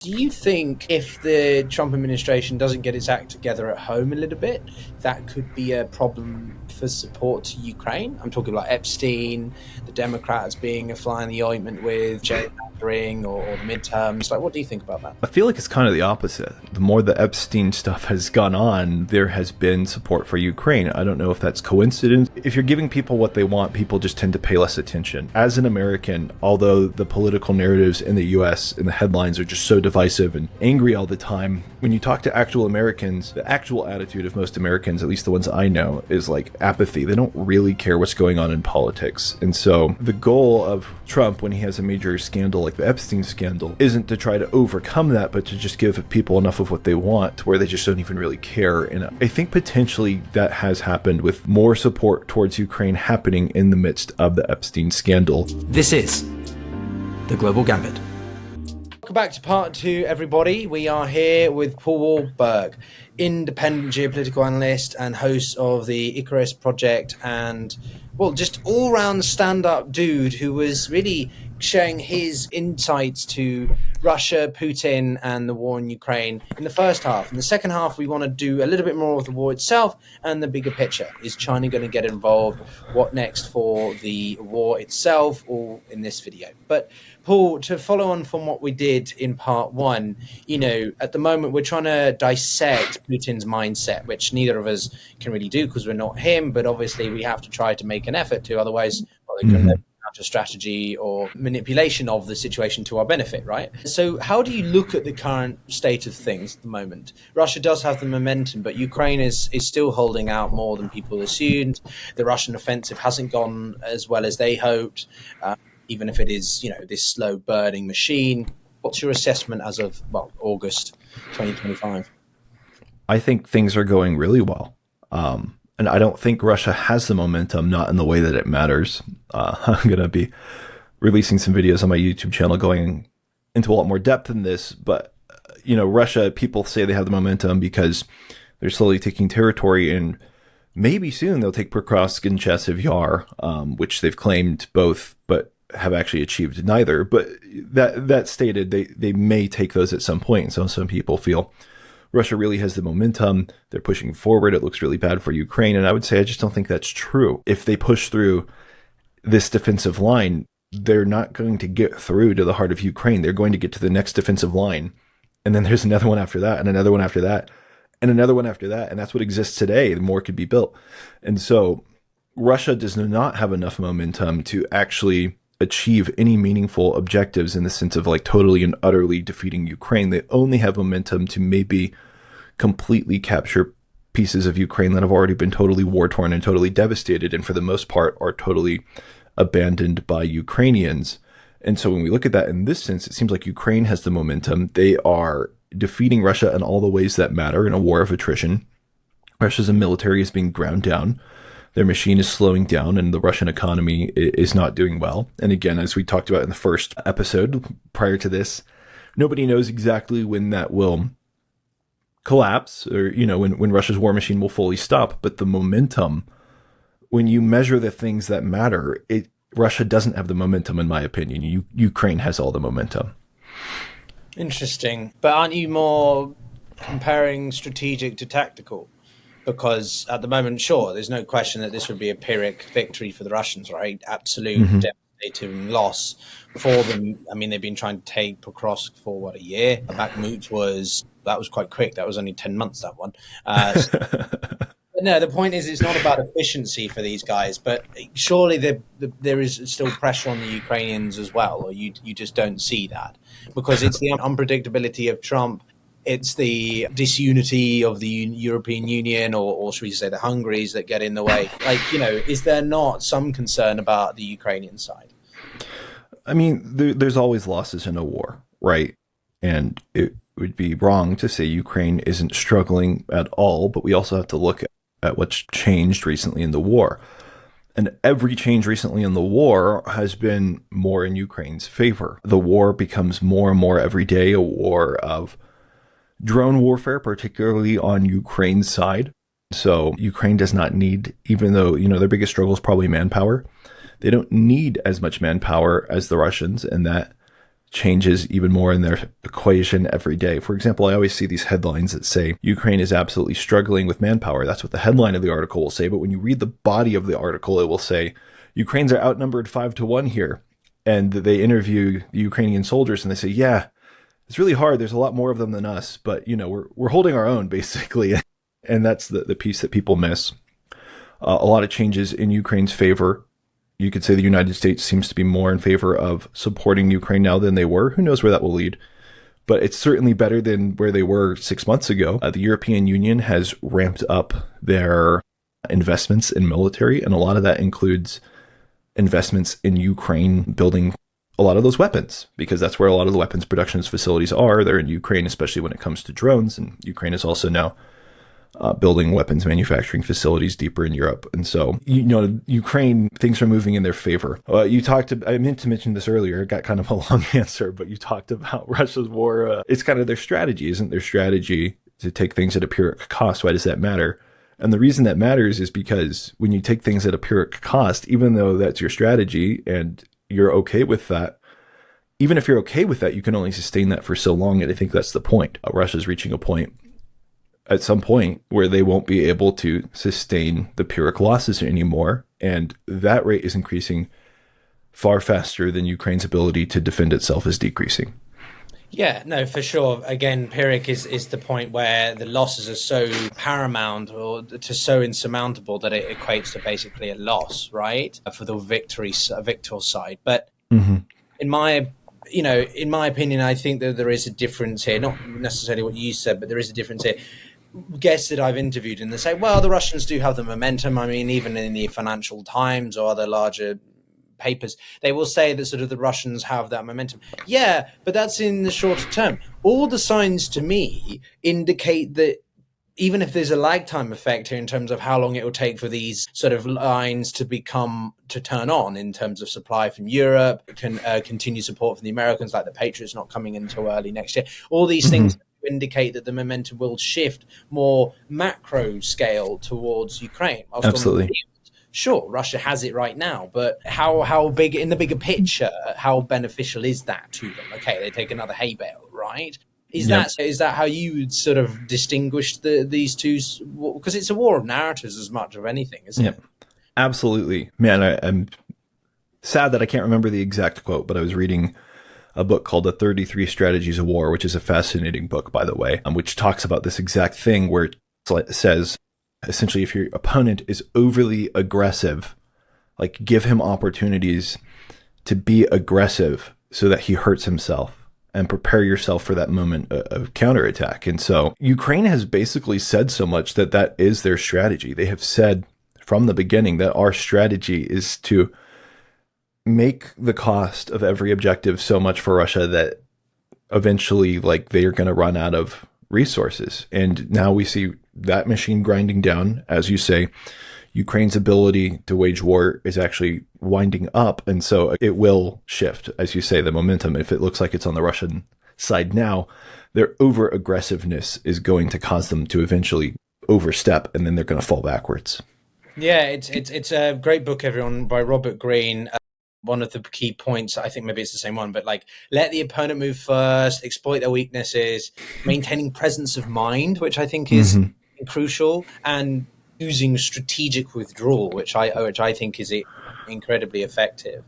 Do you think if the Trump administration doesn't get its act together at home a little bit, that could be a problem for support to Ukraine? I'm talking about Epstein, the Democrats being a fly in the ointment with gerrymandering or the midterms. Like, what do you think about that? I feel like it's kind of the opposite. The more the Epstein stuff has gone on, there has been support for Ukraine. I don't know if that's coincidence. If you're giving people what they want, people just tend to pay less attention. As an American, although the political narratives in the US and the headlines are just so divisive and angry all the time, when you talk to actual Americans, the actual attitude of most Americans, at least the ones I know, is like apathy. They don't really care what's going on in politics. And so the goal of Trump, when he has a major scandal like the Epstein scandal, isn't to try to overcome that, but to just give people enough of what they want to where they just don't even really care. And I think potentially that has happened with more support towards Ukraine happening in the midst of the Epstein scandal. This is The Global Gambit. Welcome back to part two, everybody. We are here with Paul Warburg, independent geopolitical analyst and host of the Icarus Project, and, well, just all-round stand-up dude who was really sharing his insights to Russia, Putin, and the war in Ukraine in the first half. In the second half, we want to do a little bit more of the war itself and the bigger picture. Is China going to get involved? What next for the war itself? All in this video. But Paul, to follow on from what we did in part one, at the moment we're trying to dissect Putin's mindset, which neither of us can really do because we're not him, but obviously we have to try to make an effort to, otherwise there can be counter strategy or manipulation of the situation to our benefit, right? So how do you look at the current state of things at the moment? Russia does have the momentum, but Ukraine is still holding out more than people assumed. The Russian offensive hasn't gone as well as they hoped. Even if it is, this slow burning machine. What's your assessment as of, August 2025? I think things are going really well. And I don't think Russia has the momentum, not in the way that it matters. I'm going to be releasing some videos on my YouTube channel going into a lot more depth in this. But, Russia, people say they have the momentum because they're slowly taking territory, and maybe soon they'll take Pokrovsk and Chasiv Yar, which they've claimed both, but have actually achieved neither. But that stated, they may take those at some point. So some people feel Russia really has the momentum. They're pushing forward. It looks really bad for Ukraine. And I would say I just don't think that's true. If they push through this defensive line, they're not going to get through to the heart of Ukraine. They're going to get to the next defensive line. And then there's another one after that, and another one after that, and another one after that. And that's what exists today. The more could be built. And so Russia does not have enough momentum to actually achieve any meaningful objectives in the sense of like totally and utterly defeating Ukraine. They only have momentum to maybe completely capture pieces of Ukraine that have already been totally war-torn and totally devastated, and for the most part are totally abandoned by Ukrainians. And so when we look at that in this sense, it seems like Ukraine has the momentum. They are defeating Russia in all the ways that matter in a war of attrition. Russia's military is being ground down. Their machine is slowing down, and the Russian economy is not doing well. And again, as we talked about in the first episode prior to this, nobody knows exactly when that will collapse, or, when Russia's war machine will fully stop. But the momentum, when you measure the things that matter, Russia doesn't have the momentum, in my opinion. Ukraine has all the momentum. Interesting. But aren't you more comparing strategic to tactical? Because at the moment, sure, there's no question that this would be a Pyrrhic victory for the Russians, right? Absolute devastating loss for them. I mean, they've been trying to take Pokrovsk for, a year? Bakhmut was quite quick. That was only 10 months, that one. No, the point is it's not about efficiency for these guys, but surely there is still pressure on the Ukrainians as well, or you just don't see that? Because it's the unpredictability of Trump. It's the disunity of the European Union, or should we say the Hungaries, that get in the way. Is there not some concern about the Ukrainian side? I mean, there's always losses in a war, right? And it would be wrong to say Ukraine isn't struggling at all, but we also have to look at what's changed recently in the war. And every change recently in the war has been more in Ukraine's favor. The war becomes more and more every day a war of drone warfare, particularly on Ukraine's side. So Ukraine does not need, even though, their biggest struggle is probably manpower, they don't need as much manpower as the Russians, and that changes even more in their equation every day. For example, I always see these headlines that say Ukraine is absolutely struggling with manpower. That's what the headline of the article will say. But when you read the body of the article, it will say Ukrainians are outnumbered 5-1 here. And they interview the Ukrainian soldiers and they say, yeah, it's really hard. There's a lot more of them than us, but we're holding our own basically. And that's the piece that people miss. A lot of changes in Ukraine's favor. You could say the United States seems to be more in favor of supporting Ukraine now than they were. Who knows where that will lead? But it's certainly better than where they were 6 months ago. The European Union has ramped up their investments in military, and a lot of that includes investments in Ukraine building a lot of those weapons, because that's where a lot of the weapons production facilities are. They're in Ukraine, especially when it comes to drones. And Ukraine is also now building weapons manufacturing facilities deeper in Europe. And so, Ukraine, things are moving in their favor. I meant to mention this earlier, it got kind of a long answer, but you talked about Russia's war. It's kind of their strategy, isn't their strategy to take things at a Pyrrhic cost? Why does that matter? And the reason that matters is because when you take things at a Pyrrhic cost, even though that's your strategy and you're okay with that, even if you're okay with that, you can only sustain that for so long. And I think that's the point. Russia's reaching a point at some point where they won't be able to sustain the Pyrrhic losses anymore. And that rate is increasing far faster than Ukraine's ability to defend itself is decreasing. Yeah, no, for sure. Again, Pyrrhic is the point where the losses are so paramount or so insurmountable that it equates to basically a loss, right? For the victor side. But in my opinion, I think that there is a difference here. Not necessarily what you said, but there is a difference here. Guests that I've interviewed and they say, well, the Russians do have the momentum. I mean, even in the Financial Times or other larger papers, they will say that sort of the Russians have that momentum. Yeah, but that's in the shorter term. All the signs to me indicate that even if there's a lag time effect here in terms of how long it will take for these sort of lines to turn on in terms of supply from Europe, continue support from the Americans, like the Patriots not coming until early next year, all these things indicate that the momentum will shift more macro scale towards Ukraine. Absolutely. Sure, Russia has it right now, but how big in the bigger picture, how beneficial is that to them? Okay, they take another hay bale, right? Is that how you would sort of distinguish these two? Because it's a war of narratives as much of anything, isn't it? Absolutely. Man, I'm sad that I can't remember the exact quote, but I was reading a book called The 33 Strategies of War, which is a fascinating book, by the way, which talks about this exact thing where it says, essentially, if your opponent is overly aggressive, like give him opportunities to be aggressive so that he hurts himself, and prepare yourself for that moment of counterattack. And so Ukraine has basically said so much that is their strategy. They have said from the beginning that our strategy is to make the cost of every objective so much for Russia that eventually they are going to run out of resources. And now we see that machine grinding down. As you say, Ukraine's ability to wage war is actually winding up. And so it will shift, as you say, the momentum. If it looks like it's on the Russian side now, their over aggressiveness is going to cause them to eventually overstep, and then they're going to fall backwards. Yeah, it's a great book, everyone, by Robert Greene. One of the key points, I think maybe it's the same one, but let the opponent move first, exploit their weaknesses, maintaining presence of mind, which I think is crucial, and using strategic withdrawal, which I think is incredibly effective.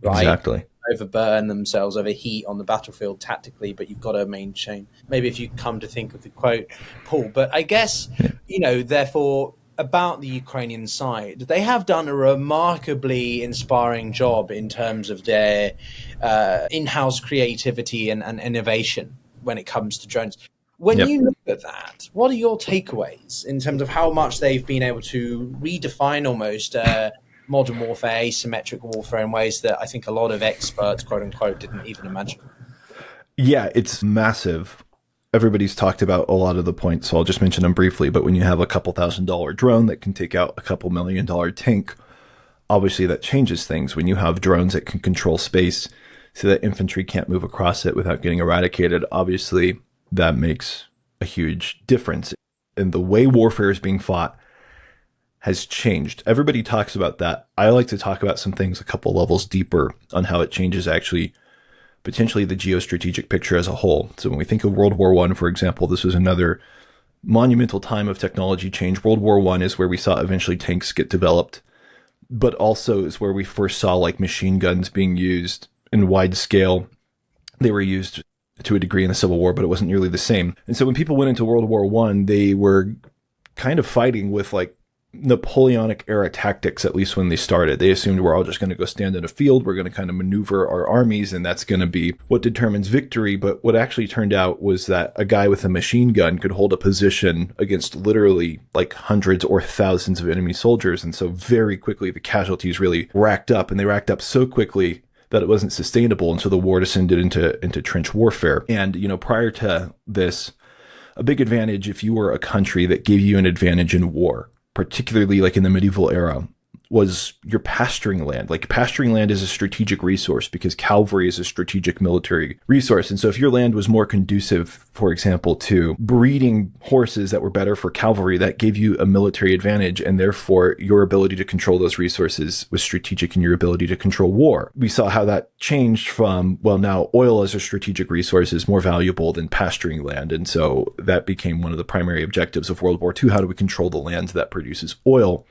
Right? Exactly. Overburn themselves, overheat on the battlefield tactically, but you've got to maintain. Maybe if you come to think of the quote, Paul, but I guess, therefore, about the Ukrainian side, they have done a remarkably inspiring job in terms of their in-house creativity and innovation when it comes to drones. When you look at that, what are your takeaways in terms of how much they've been able to redefine almost modern warfare, asymmetric warfare in ways that I think a lot of experts, quote unquote, didn't even imagine? Yeah, it's massive. Everybody's talked about a lot of the points, so I'll just mention them briefly. But when you have a couple $1,000 drone that can take out a couple $1 million tank, obviously that changes things. When you have drones that can control space so that infantry can't move across it without getting eradicated, obviously that makes a huge difference. And the way warfare is being fought has changed. Everybody talks about that. I like to talk about some things a couple levels deeper on how it changes actually potentially the geostrategic picture as a whole. So when we think of World War I, for example, this was another monumental time of technology change. World War I is where we saw eventually tanks get developed, but also is where we first saw like machine guns being used in wide scale. They were used to a degree in the Civil War, but it wasn't nearly the same. And so when people went into World War I, they were kind of fighting with like Napoleonic era tactics, at least when they started. They assumed we're all just going to go stand in a field, we're going to kind of maneuver our armies, and that's going to be what determines victory. But what actually turned out was that a guy with a machine gun could hold a position against literally like hundreds or thousands of enemy soldiers. And so very quickly the casualties really racked up, and they racked up so quickly that it wasn't sustainable. And so the war descended into trench warfare. And, you know, prior to this, a big advantage, if you were a country that gave you an advantage in war, particularly like in the medieval era, was your pasturing land. Like pasturing land is a strategic resource because cavalry is a strategic military resource. And so if your land was more conducive, for example, to breeding horses that were better for cavalry, that gave you a military advantage. And therefore your ability to control those resources was strategic in your ability to control war. We saw how that changed from, well, now oil as a strategic resource is more valuable than pasturing land. And so that became one of the primary objectives of World War II. How do we control the land that produces oil?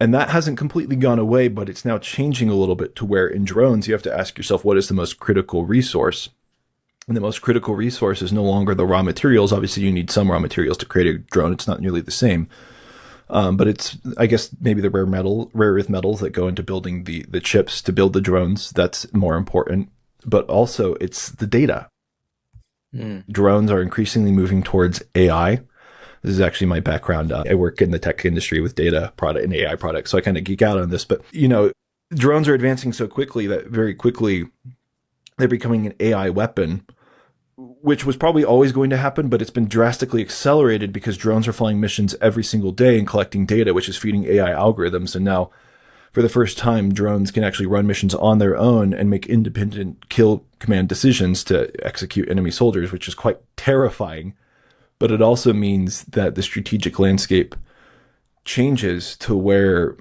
And that hasn't completely gone away, but it's now changing a little bit to where in drones, you have to ask yourself, what is the most critical resource? And the most critical resource is no longer the raw materials. Obviously, you need some raw materials to create a drone. It's not nearly the same. But it's, I guess, maybe the rare earth metals that go into building the chips to build the drones. That's more important. But also, it's the data. Drones are increasingly moving towards AI. This is actually my background. I work in the tech industry with data product and AI products, so I kind of geek out on this. But, you know, drones are advancing so quickly that very quickly they're becoming an AI weapon, which was probably always going to happen, but it's been drastically accelerated because drones are flying missions every single day and collecting data, which is feeding AI algorithms. And now, for the first time, drones can actually run missions on their own and make independent kill command decisions to execute enemy soldiers, which is quite terrifying. But it also means that the strategic landscape changes to where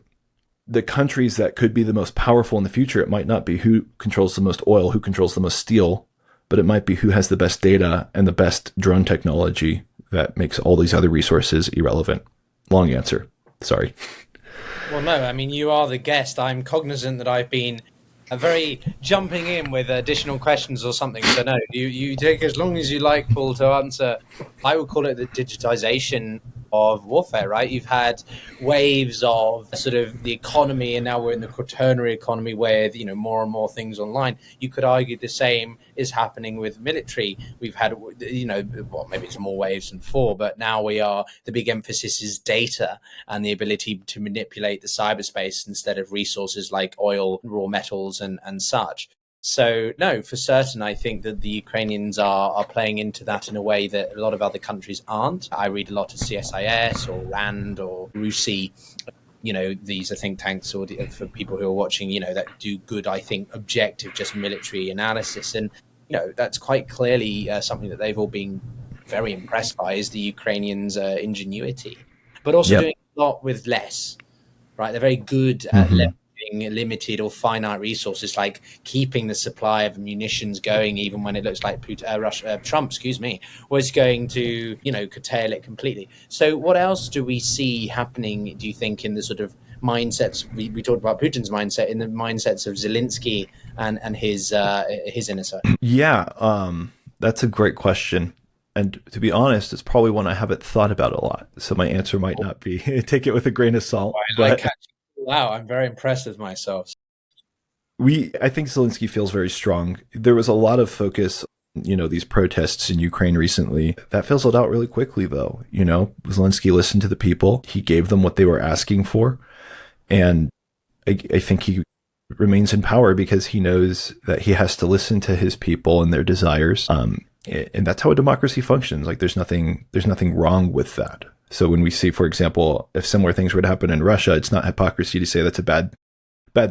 the countries that could be the most powerful in the future, it might not be who controls the most oil, who controls the most steel, but it might be who has the best data and the best drone technology that makes all these other resources irrelevant. Long answer. Sorry. Well, no, I mean, you are the guest. I'm cognizant that I've been very jumping in with additional questions or something. So no, you take as long as you like, Paul, to answer. I would call it the digitization of warfare, right? You've had waves of sort of the economy, and now we're in the quaternary economy where, you know, more and more things online. You could argue the same is happening with military. We've had, you know, well, maybe it's more waves than four, but now the big emphasis is data and the ability to manipulate the cyberspace instead of resources like oil, raw metals and such. So no, for certain, I think that the Ukrainians are playing into that in a way that a lot of other countries aren't. I read a lot of CSIS or RAND or RUSI. You know, these are think tanks or for people who are watching, you know, that do good, I think, objective, just military analysis. And, you know, that's quite clearly something that they've all been very impressed by is the Ukrainians' ingenuity, but also doing a lot with less, right? They're very good at limited or finite resources, like keeping the supply of munitions going, even when it looks like Trump, was going to, you know, curtail it completely. So what else do we see happening, do you think, in the sort of mindsets? We talked about Putin's mindset, in the mindsets of Zelensky and his inner circle. Yeah, that's a great question. And to be honest, it's probably one I haven't thought about a lot. So my answer might not be, take it with a grain of salt. Wow, I'm very impressed with myself. I think Zelensky feels very strong. There was a lot of focus, you know, these protests in Ukraine recently. That fizzled out really quickly, though. You know, Zelensky listened to the people. He gave them what they were asking for. And I think he remains in power because he knows that he has to listen to his people and their desires. And that's how a democracy functions. Like there's nothing wrong with that. So when we see, for example, if similar things would happen in Russia, it's not hypocrisy to say that's a bad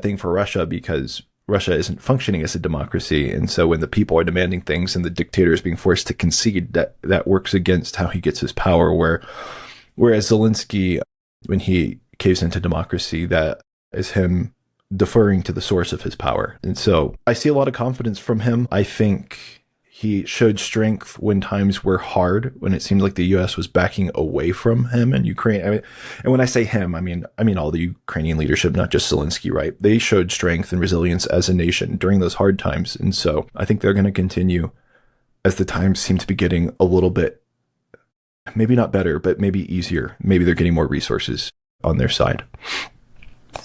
thing for Russia because Russia isn't functioning as a democracy. And so when the people are demanding things and the dictator is being forced to concede, that works against how he gets his power. Whereas Zelensky, when he caves into democracy, that is him deferring to the source of his power. And so I see a lot of confidence from him. I think he showed strength when times were hard, when it seemed like the U.S. was backing away from him and Ukraine. I mean, and when I say him, I mean all the Ukrainian leadership, not just Zelensky, right? They showed strength and resilience as a nation during those hard times. And so I think they're going to continue as the times seem to be getting a little bit, maybe not better, but maybe easier. Maybe they're getting more resources on their side.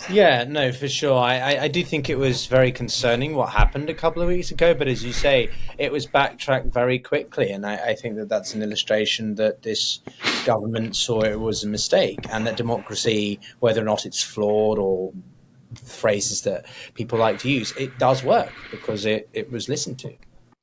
Yeah, no, for sure. I do think it was very concerning what happened a couple of weeks ago, but as you say, it was backtracked very quickly. And I think that that's an illustration that this government saw it was a mistake, and that democracy, whether or not it's flawed or phrases that people like to use, it does work because it was listened to.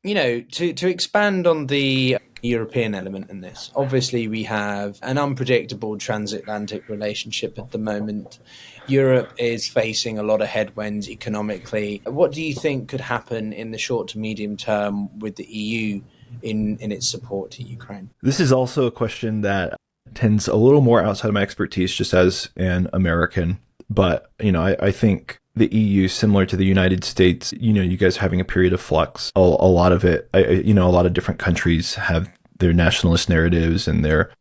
You know, to expand on the European element in this, obviously we have an unpredictable transatlantic relationship at the moment. Europe is facing a lot of headwinds economically. What do you think could happen in the short to medium term with the EU in its support to Ukraine? This is also a question that tends a little more outside of my expertise just as an American. But, you know, I think the EU, similar to the United States, you know, you guys are having a period of flux. A lot of it, a lot of different countries have their nationalist narratives and their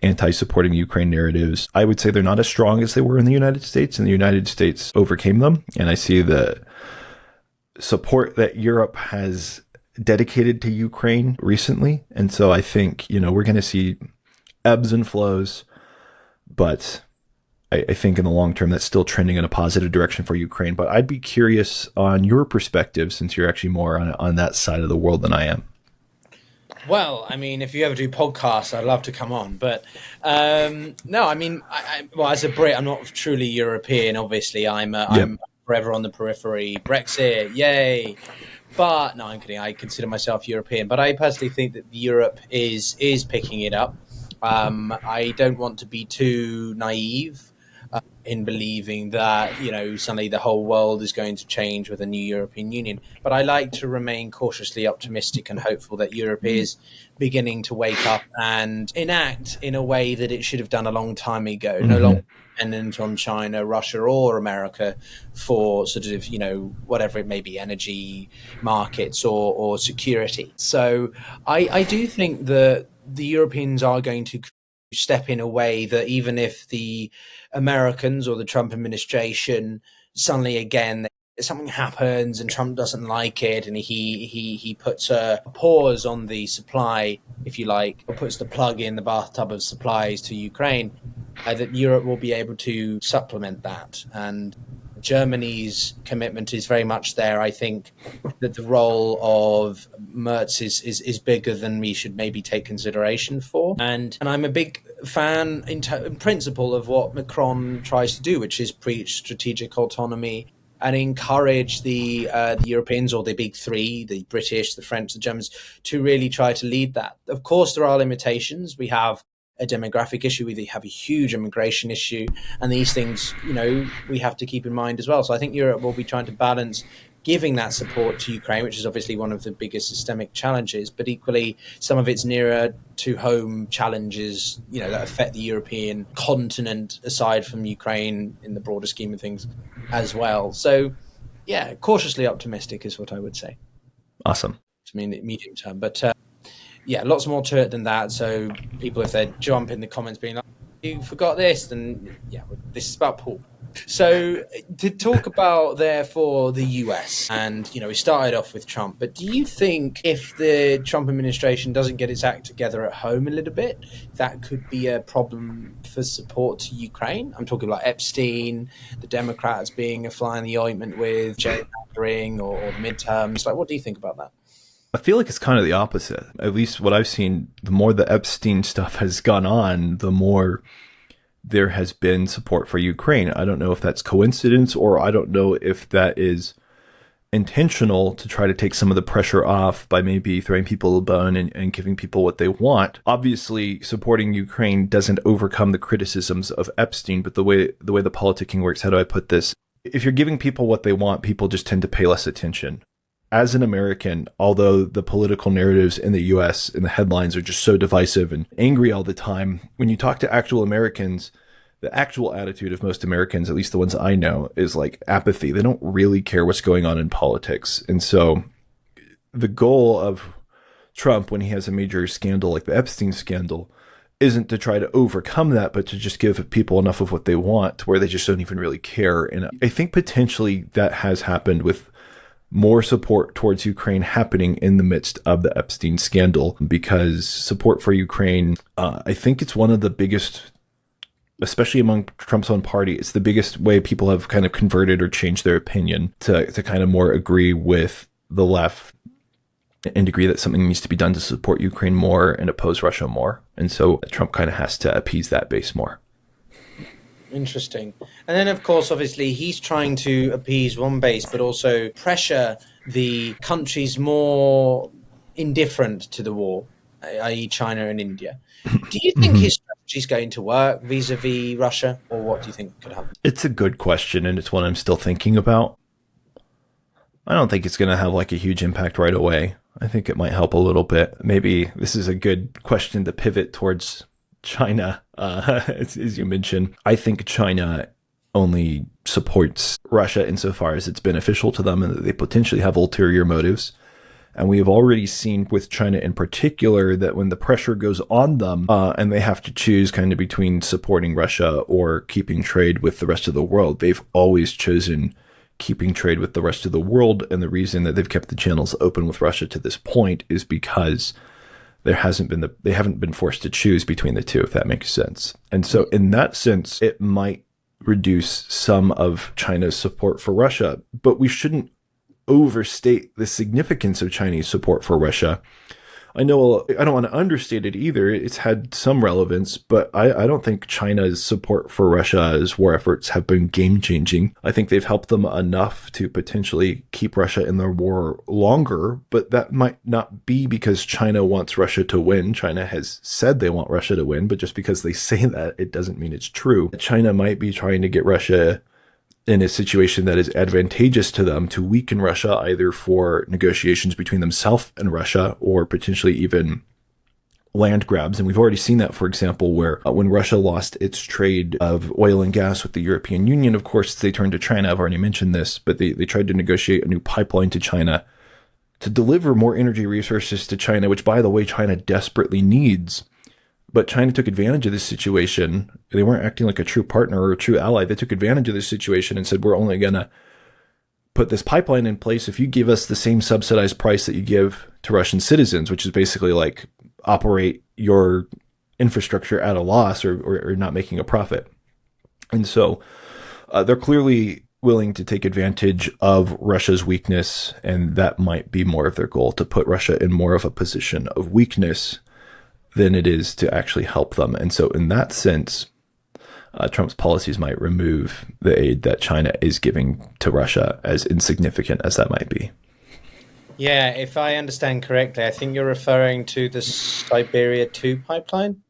anti-supporting Ukraine narratives. I would say they're not as strong as they were in the United States, and the United States overcame them. And I see the support that Europe has dedicated to Ukraine recently. And so I think, you know, we're going to see ebbs and flows, but I think in the long term, that's still trending in a positive direction for Ukraine. But I'd be curious on your perspective, since you're actually more on that side of the world than I am. Well, I mean, if you ever do podcasts, I'd love to come on. But no, I mean, well, as a Brit, I'm not truly European. Obviously, I'm forever on the periphery. Brexit, yay. But no, I'm kidding. I consider myself European. But I personally think that Europe is picking it up. I don't want to be too naive in believing that, you know, suddenly the whole world is going to change with a new European Union. But I like to remain cautiously optimistic and hopeful that Europe is beginning to wake up and enact in a way that it should have done a long time ago, no longer dependent on China, Russia, or America for sort of, you know, whatever it may be, energy markets or security. So I do think that the Europeans are going to step in a way that even if the Americans or the Trump administration suddenly again something happens and Trump doesn't like it and he puts a pause on the supply, if you like, or puts the plug in the bathtub of supplies to Ukraine, that Europe will be able to supplement that. And Germany's commitment is very much there. I think that the role of Merz is bigger than we should maybe take consideration for. And I'm a big fan in principle of what Macron tries to do, which is preach strategic autonomy and encourage the Europeans, or the big three, the British, the French, the Germans, to really try to lead that. Of course, there are limitations. We have a demographic issue, we have a huge immigration issue, and these things, you know, we have to keep in mind as well. So I think Europe will be trying to balance giving that support to Ukraine, which is obviously one of the biggest systemic challenges, but equally some of its nearer to home challenges, you know, that affect the European continent aside from Ukraine in the broader scheme of things as well. So yeah, cautiously optimistic is what I would say. Awesome. I mean, medium term, but yeah, lots more to it than that. So people, if they jump in the comments being like, you forgot this, then yeah, this is about Paul. So to talk about, therefore, the US, and, you know, we started off with Trump, but do you think if the Trump administration doesn't get its act together at home a little bit, that could be a problem for support to Ukraine? I'm talking about Epstein, the Democrats being a fly in the ointment with gerrymandering or the midterms. Like, what do you think about that? I feel like it's kind of the opposite. At least what I've seen, the more the Epstein stuff has gone on, the more there has been support for Ukraine. I don't know if that's coincidence, or I don't know if that is intentional to try to take some of the pressure off by maybe throwing people a bone and giving people what they want. Obviously, supporting Ukraine doesn't overcome the criticisms of Epstein, but the way the politicking works, how do I put this? If you're giving people what they want, people just tend to pay less attention. As an American, although the political narratives in the US and the headlines are just so divisive and angry all the time, when you talk to actual Americans, the actual attitude of most Americans, at least the ones I know, is like apathy. They don't really care what's going on in politics. And so the goal of Trump, when he has a major scandal like the Epstein scandal, isn't to try to overcome that, but to just give people enough of what they want where they just don't even really care. And I think potentially that has happened with more support towards Ukraine happening in the midst of the Epstein scandal, because support for Ukraine, I think it's one of the biggest, especially among Trump's own party, it's the biggest way people have kind of converted or changed their opinion to kind of more agree with the left and agree that something needs to be done to support Ukraine more and oppose Russia more. And so Trump kind of has to appease that base more. Interesting. And then, of course, obviously, he's trying to appease one base, but also pressure the countries more indifferent to the war, i.e. China and India. Do you think his strategy is going to work vis-a-vis Russia, or what do you think could happen? It's a good question, and it's one I'm still thinking about. I don't think it's going to have like a huge impact right away. I think it might help a little bit. Maybe this is a good question to pivot towards China, as you mentioned. I think China only supports Russia insofar as it's beneficial to them and that they potentially have ulterior motives. And we have already seen with China in particular that when the pressure goes on them and they have to choose kind of between supporting Russia or keeping trade with the rest of the world, they've always chosen keeping trade with the rest of the world. And the reason that they've kept the channels open with Russia to this point is because they haven't been forced to choose between the two, if that makes sense. And so in that sense, it might reduce some of China's support for Russia, but we shouldn't overstate the significance of Chinese support for Russia. I know I don't want to understate it either. It's had some relevance, but I don't think China's support for Russia's war efforts have been game-changing. I think they've helped them enough to potentially keep Russia in the war longer, but that might not be because China wants Russia to win. China has said they want Russia to win, but just because they say that, it doesn't mean it's true. China might be trying to get Russia in a situation that is advantageous to them to weaken Russia, either for negotiations between themselves and Russia or potentially even land grabs. And we've already seen that, for example, where when Russia lost its trade of oil and gas with the European Union, of course, they turned to China. I've already mentioned this, but they tried to negotiate a new pipeline to China to deliver more energy resources to China, which, by the way, China desperately needs. But China took advantage of this situation. They weren't acting like a true partner or a true ally. They took advantage of this situation and said, we're only going to put this pipeline in place if you give us the same subsidized price that you give to Russian citizens, which is basically like operate your infrastructure at a loss or not making a profit. And so they're clearly willing to take advantage of Russia's weakness, and that might be more of their goal, to put Russia in more of a position of weakness than it is to actually help them. And so in that sense, Trump's policies might remove the aid that China is giving to Russia, as insignificant as that might be. Yeah, if I understand correctly, I think you're referring to the Siberia 2 pipeline?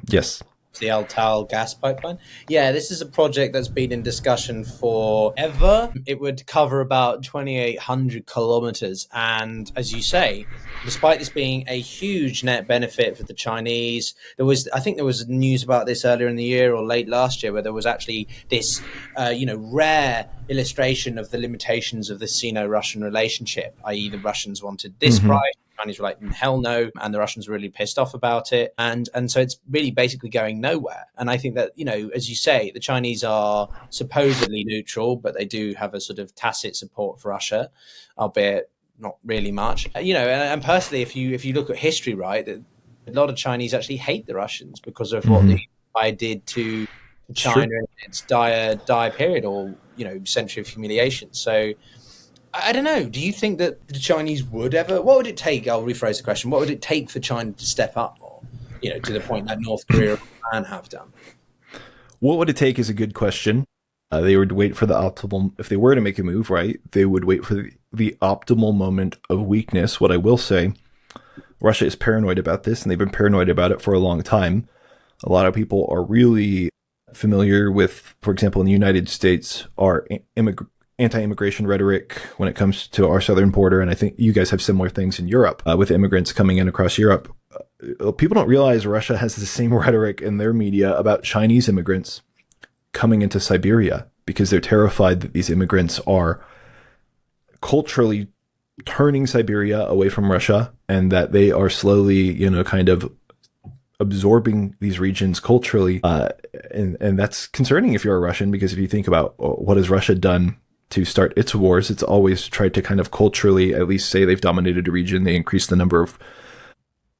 Yes. The Altal gas pipeline. Yeah, this is a project that's been in discussion forever. It would cover about 2,800 kilometers. And as you say, despite this being a huge net benefit for the Chinese, I think there was news about this earlier in the year or late last year, where there was actually this, rare illustration of the limitations of the Sino-Russian relationship, i.e. the Russians wanted this price, the Chinese were like, hell no, and the Russians were really pissed off about it. And so it's really basically going nowhere. And I think that, as you say, the Chinese are supposedly neutral, but they do have a sort of tacit support for Russia, albeit not really much. And personally, if you look at history, right, a lot of Chinese actually hate the Russians because of what the empire did to China in its dire period, or century of humiliation. So I don't know. Do you think that the Chinese would ever? What would it take? I'll rephrase the question. What would it take for China to step up more? To the point that North Korea and Japan have done. What would it take is a good question. They would wait for the optimal. If they were to make a move, right, they would wait for the optimal moment of weakness. What I will say, Russia is paranoid about this, and they've been paranoid about it for a long time. A lot of people are really familiar with, for example, in the United States, our anti-immigration rhetoric when it comes to our southern border. And I think you guys have similar things in Europe with immigrants coming in across Europe. people don't realize Russia has the same rhetoric in their media about Chinese immigrants coming into Siberia because they're terrified that these immigrants are culturally turning Siberia away from Russia and that they are slowly, kind of absorbing these regions culturally. And that's concerning if you're a Russian, because if you think about what has Russia done to start its wars, it's always tried to kind of culturally at least say they've dominated a region. They increase the number of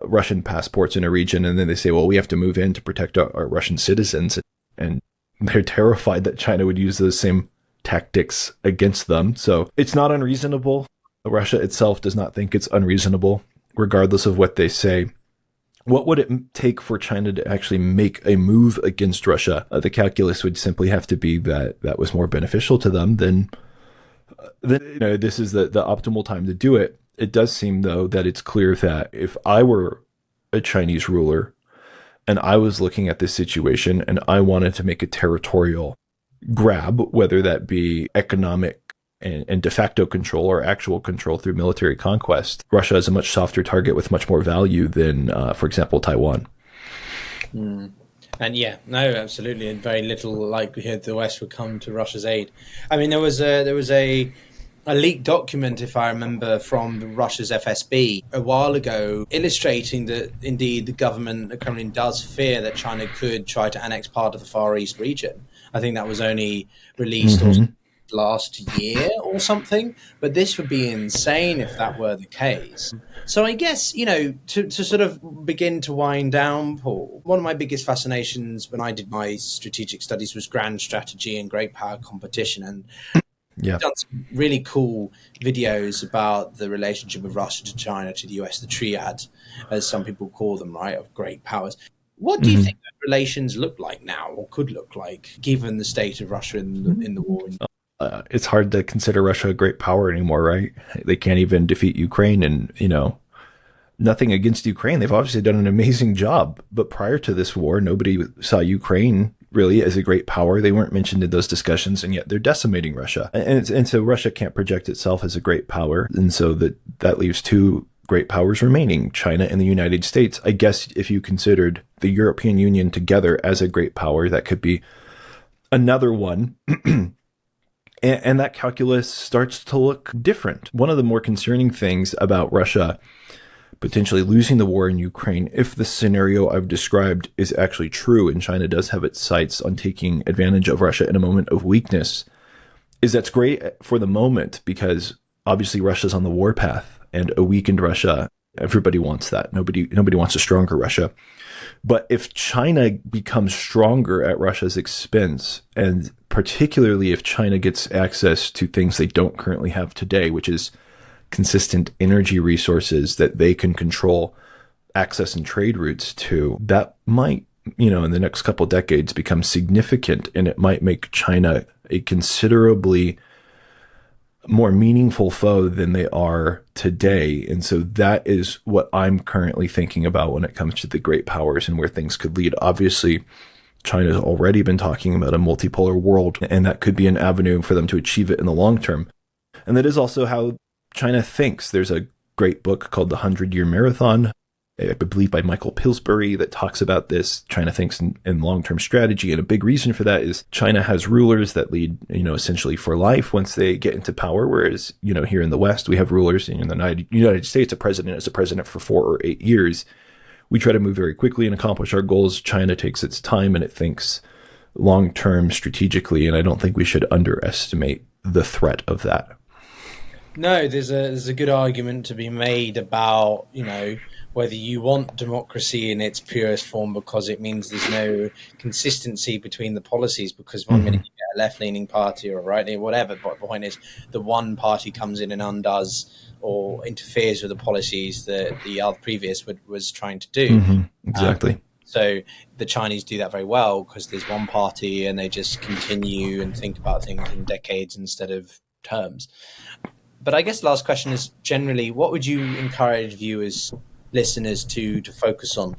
Russian passports in a region, and then they say, well, we have to move in to protect our Russian citizens. And they're terrified that China would use those same tactics against them. So it's not unreasonable. Russia itself does not think it's unreasonable, regardless of what they say. What would it take for China to actually make a move against Russia? The calculus would simply have to be that that was more beneficial to them than this is the optimal time to do it. It does seem, though, that it's clear that if I were a Chinese ruler and I was looking at this situation and I wanted to make a territorial grab, whether that be economic and de facto control or actual control through military conquest, Russia is a much softer target with much more value than, for example, Taiwan. And no, absolutely, and very little likelihood the West would come to Russia's aid. I mean, there was a leaked document, if I remember, from Russia's FSB a while ago, illustrating that indeed the Kremlin does fear that China could try to annex part of the Far East region. I think that was only released last year or something, but this would be insane if that were the case. So I guess, to sort of begin to wind down, Paul, one of my biggest fascinations when I did my strategic studies was grand strategy and great power competition. And I've done some really cool videos about the relationship of Russia to China, to the US, the triad, as some people call them, right, of great powers. What do you think that relations look like now, or could look like, given the state of Russia in the war? It's hard to consider Russia a great power anymore, right? They can't even defeat Ukraine, and, nothing against Ukraine. They've obviously done an amazing job. But prior to this war, nobody saw Ukraine really as a great power. They weren't mentioned in those discussions, and yet they're decimating Russia. And so Russia can't project itself as a great power. And so that leaves two great powers remaining, China and the United States. I guess if you considered the European Union together as a great power, that could be another one. And that calculus starts to look different. One of the more concerning things about Russia potentially losing the war in Ukraine, if the scenario I've described is actually true, and China does have its sights on taking advantage of Russia in a moment of weakness, is that's great for the moment, because obviously Russia's on the warpath, and a weakened Russia, everybody wants that. Nobody wants a stronger Russia. But if China becomes stronger at Russia's expense, and particularly if China gets access to things they don't currently have today, which is consistent energy resources that they can control access and trade routes to, that might, in the next couple of decades become significant, and it might make China a considerably more meaningful foe than they are today. And so that is what I'm currently thinking about when it comes to the great powers and where things could lead. Obviously, China's already been talking about a multipolar world, and that could be an avenue for them to achieve it in the long term. And that is also how China thinks. There's a great book called The 100-Year Marathon, I believe by Michael Pillsbury, that talks about this. China thinks in long-term strategy. And a big reason for that is China has rulers that lead, essentially for life once they get into power. Whereas, here in the West, we have rulers in the United States. A president is a president for 4 or 8 years. We try to move very quickly and accomplish our goals. China takes its time and it thinks long-term strategically. And I don't think we should underestimate the threat of that. No, there's a good argument to be made about, whether you want democracy in its purest form, because it means there's no consistency between the policies, because one minute you get a left-leaning party or a right-leaning, whatever, but the point is the one party comes in and undoes or interferes with the policies that the other previous was trying to do. Exactly. So the Chinese do that very well, because there's one party and they just continue and think about things in decades instead of terms. But I guess the last question is, generally, what would you encourage viewers, listeners to focus on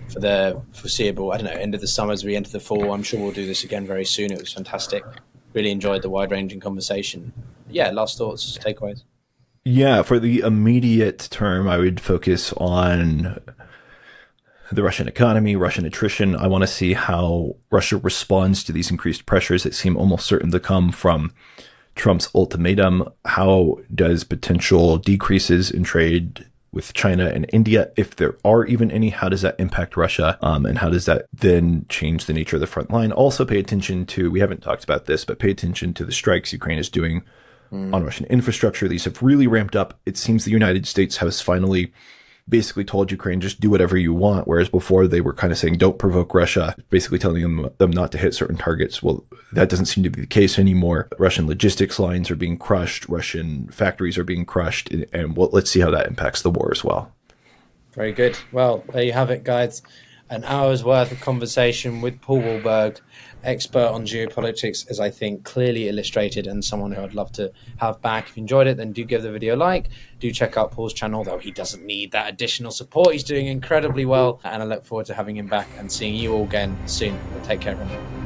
for the foreseeable, end of the summer as we enter the fall? I'm sure we'll do this again very soon. It was fantastic. Really enjoyed the wide-ranging conversation. Yeah, last thoughts, takeaways. Yeah, for the immediate term, I would focus on the Russian economy, Russian attrition. I want to see how Russia responds to these increased pressures that seem almost certain to come from Trump's ultimatum. How does potential decreases in trade with China and India, if there are even any, how does that impact Russia? And how does that then change the nature of the front line? Also pay attention to, we haven't talked about this, but pay attention to the strikes Ukraine is doing on Russian infrastructure. These have really ramped up. It seems the United States has finally basically told Ukraine, just do whatever you want. Whereas before they were kind of saying, don't provoke Russia, basically telling them not to hit certain targets. Well, that doesn't seem to be the case anymore. Russian logistics lines are being crushed. Russian factories are being crushed. And well, let's see how that impacts the war as well. Very good. Well, there you have it, guys. An hour's worth of conversation with Paul Warburg, expert on geopolitics, as I think clearly illustrated, and someone who I'd love to have back. If you enjoyed it, then do give the video a like. Do check out Paul's channel, though he doesn't need that additional support. He's doing incredibly well, and I look forward to having him back and seeing you all again soon. Take care, everyone.